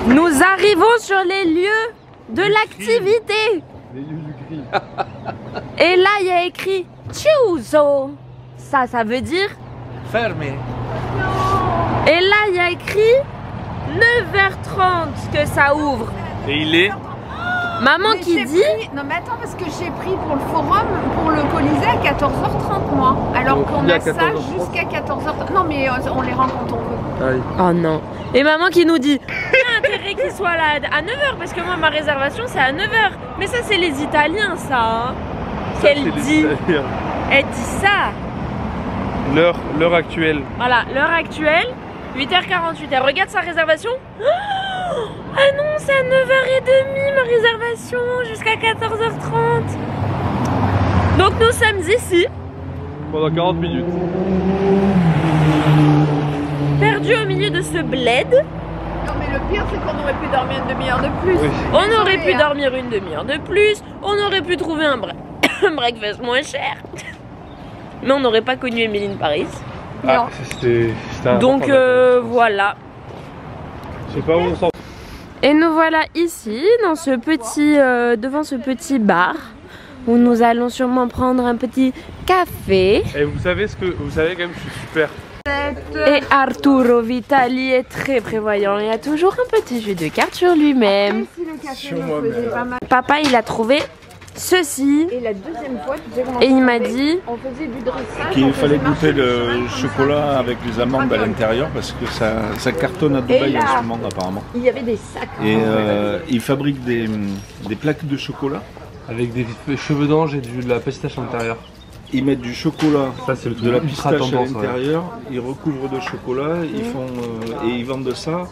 Nous arrivons sur les lieux de l'activité. Les lieux du grill. Et là, il y a écrit Chiuso. Ça veut dire Fermé. Et là, il y a écrit 9h30 que ça ouvre. Et il est Maman Mais qui j'ai dit pris- Non mais attends, parce que j'ai pris pour le forum, pour le Colisée à 14h30 moi. Alors Donc, qu'on il est à a ça 14h30. jusqu'à 14h30. Non mais on les rend quand on veut. Ah oui. Oh non. Et maman qui nous dit il y a intérêt qu'il soit là à 9h parce que moi ma réservation c'est à 9h. Mais ça c'est les Italiens ça. Hein. Qu'elle dit. Elle dit ça. L'heure actuelle. Voilà, l'heure actuelle, 8h48. Elle regarde sa réservation. Ah non, c'est à 9h30 ma réservation jusqu'à 14h30. Donc nous sommes ici, Pendant 40 minutes. perdus au milieu de ce bled. Non mais le pire c'est qu'on aurait pu dormir une demi-heure de plus. Oui. On aurait pu Désolée, hein. dormir une demi-heure de plus. On aurait pu trouver un breakfast moins cher. Mais on n'aurait pas connu Émilie Paris. Ah, c'était un Donc voilà. Je sais pas où on s'en. Et nous voilà ici, dans ce petit, devant ce petit bar, où nous allons sûrement prendre un petit café. Et vous savez quand même, je suis super. Et Arturo Vitali est très prévoyant. Il y a toujours un petit jeu de cartes sur lui-même. Si le café Sur me moi-même. faisait pas mal. Papa, il a trouvé ceci. Et la deuxième fois, tu sais comment Et il on m'a faisait dit on faisait du dressage. Qu'il on fallait faisait goûter marcher le cheval comme chocolat ça. avec les amandes à l'intérieur parce que ça cartonne à Dubaï là, en ce moment apparemment. Il y avait des sacs. Et ils fabriquent des plaques de chocolat. Avec des cheveux d'ange et de la pistache à l'intérieur. Ils mettent du chocolat, Ça, c'est le truc de la ultra pistache à tendance, ouais. l'intérieur, ils recouvrent de chocolat, ils font et ils vendent ça.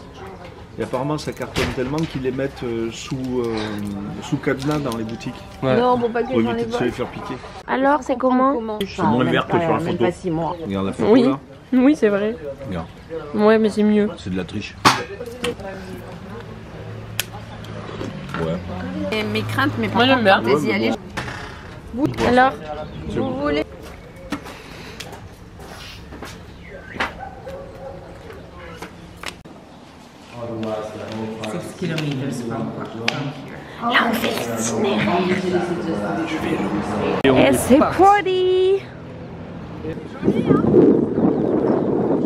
Et apparemment ça cartonne tellement qu'ils les mettent sous cadenas dans les boutiques Ouais. Non, bon, pas que pour j'en ai éviter de se pas. les faire piquer. alors, c'est comment? C'est moins vert que sur la photo. Pas 6 mois. Regarde la photo Oui. là. Oui, c'est vrai. Regarde, Ouais, mais c'est mieux. c'est de la triche. Ouais. Et mes craintes, mais Moi, j'aime bien. quand y aller. Alors, Vous voulez et c'est party.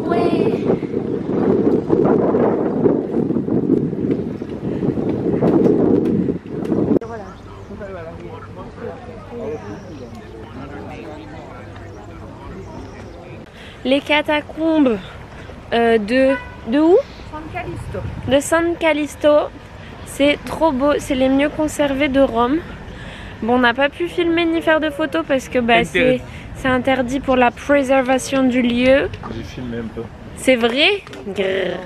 Ouais. Les catacombes de où? San Callisto. De San Callisto. C'est trop beau, c'est les mieux conservés de Rome. Bon, on n'a pas pu filmer ni faire de photos parce que bah, c'est interdit pour la préservation du lieu. J'ai filmé un peu. C'est vrai? Grrr,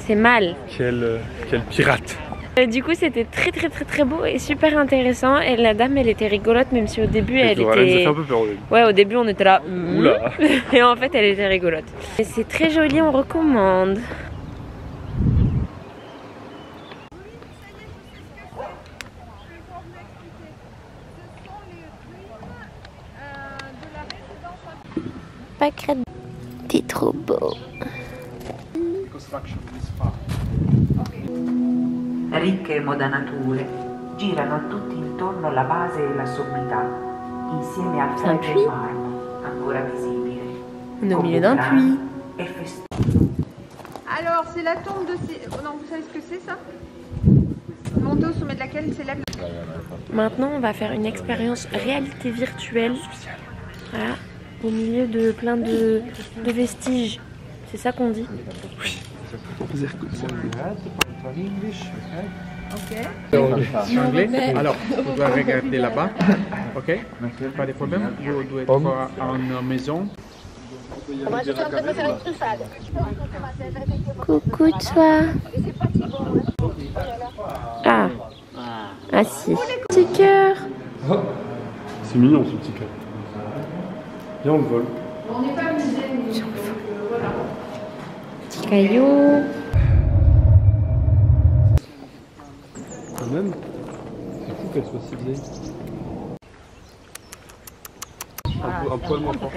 c'est mal. Quel pirate. Du coup, c'était très beau et super intéressant. Et la dame, elle était rigolote, même si au début, elle Ça était... fait un peu peur au début. Ouais, au début, on était là. Oula. Et en fait, elle était rigolote. Et c'est très joli, on recommande. Pas t'es trop beau. Ricche modannature girano a tutti intorno la base e la sommità, insieme al C'est un freddo puits. marmo ancora visibile. On est au milieu d'un puits. E festivo. Alors, c'est la tombe de ces... Oh non, vous savez ce que c'est ça? Montée au sommet de laquelle s'élève la... Maintenant, on va faire une expérience réalité virtuelle. Voilà, au milieu de plein de vestiges. C'est ça qu'on dit? Anglais. Alors, vous dois regarder là-bas. Ok? Pas de problème. Vous devez être en maison. Coucou toi. Ah. Ah si. Petit cœur. C'est mignon ce petit cœur. Viens, on le vole. Petit caillou. Quand même. C'est fou qu'elle soit si vieille. Un peu quoi le montant?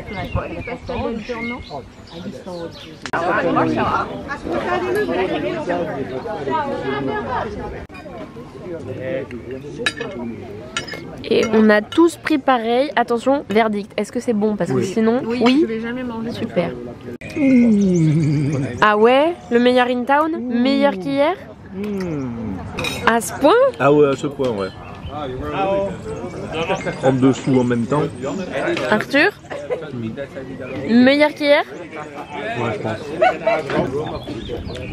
Et on a tous pris pareil. Attention, verdict. Est-ce que c'est bon? Parce que sinon, oui. Je vais jamais manger. Super. Ah ouais? Le meilleur in town? Meilleur qu'hier? À ce point? Ah ouais, à ce point, ouais. En dessous en même temps. Arthur? Meilleur qu'hier? Ouais, je pense.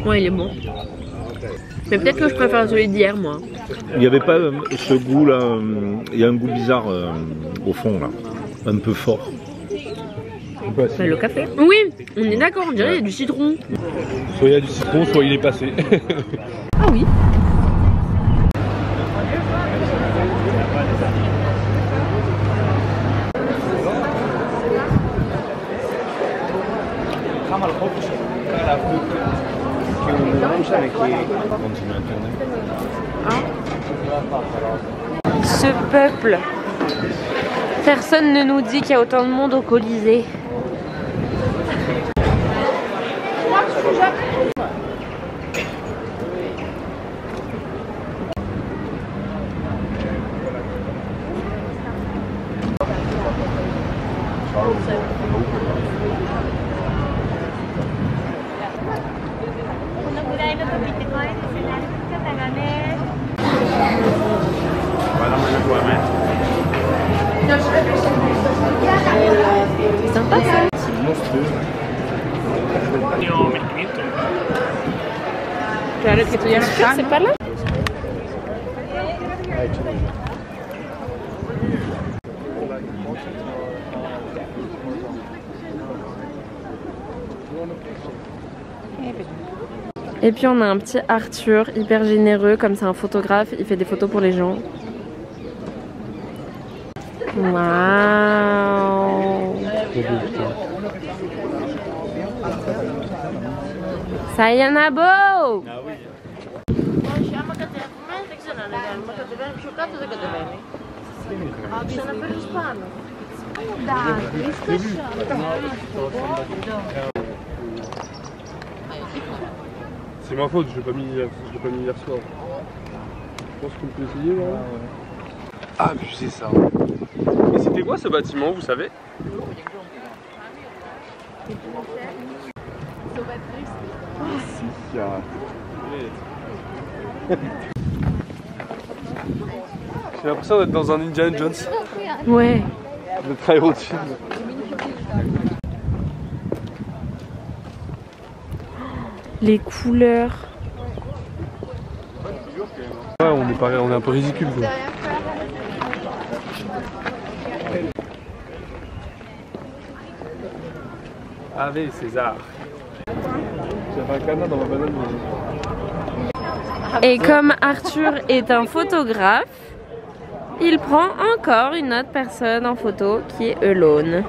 Ouais, il est bon. Mais peut-être que je préfère celui d'hier, moi. Il n'y avait pas ce goût là, il y a un goût bizarre au fond là, un peu fort. Bah, le café. Oui, on est d'accord, on dirait qu'il y a du citron. Soit il y a du citron, soit il est passé. Ah oui. Ce peuple. Personne ne nous dit qu'il y a autant de monde au Colisée. C'est sympa ça. Claro que tu ya c'est pas là? Et puis on a un petit Arthur hyper généreux, comme c'est un photographe, il fait des photos pour les gens. Waouh! Sayanabo! C'est ma faute, je l'ai pas mis hier soir. Je pense qu'on peut essayer là. Ah, puis c'est ça. Et c'était quoi ce bâtiment, vous savez? J'ai l'impression d'être dans un Indiana Jones. Ouais. De très haut dessus. Les couleurs. Ouais, on est pareil, on est un peu ridicule quoi. Ave César. J'avais un canard dans ma banane. Et comme Arthur est un photographe, il prend encore une autre personne en photo qui est Elone.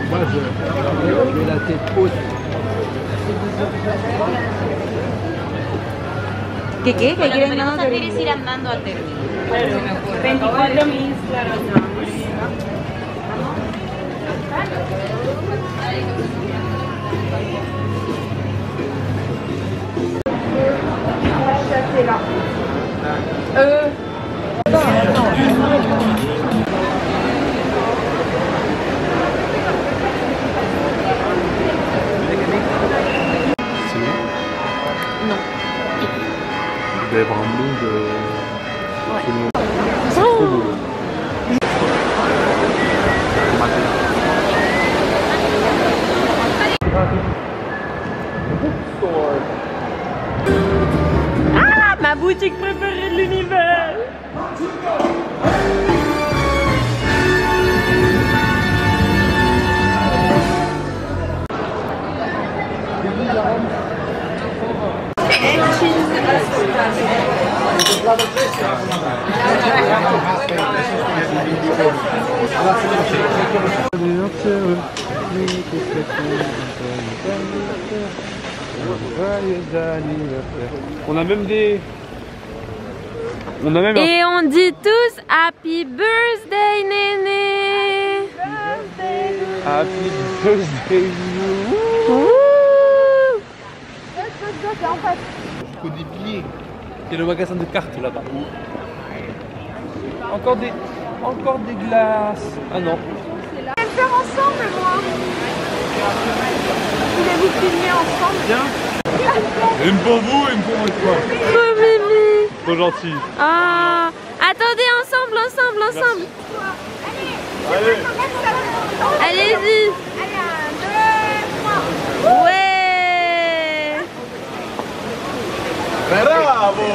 Moi, je mets la tête haute. ¿Qué? ¿Que quieren no quieres ir andando al término? 24.000, claro. Il doit y avoir un monde. Ah, ma boutique préférée de l'univers. On a même des... On a même Et on dit tous Happy Birthday, Néné. Happy birthday. Faut des billets. Il y a le magasin de cartes là-bas. Encore des glaces. Ah non. On va le faire ensemble, moi. Je voulais vous filmer ensemble. Bien. Une pour vous, une pour moi. Oh, Mimi. Trop gentil. Ah, attendez, ensemble. Allez. Allez-y. Allez, 1, 2, 3. Ouais. Bravo.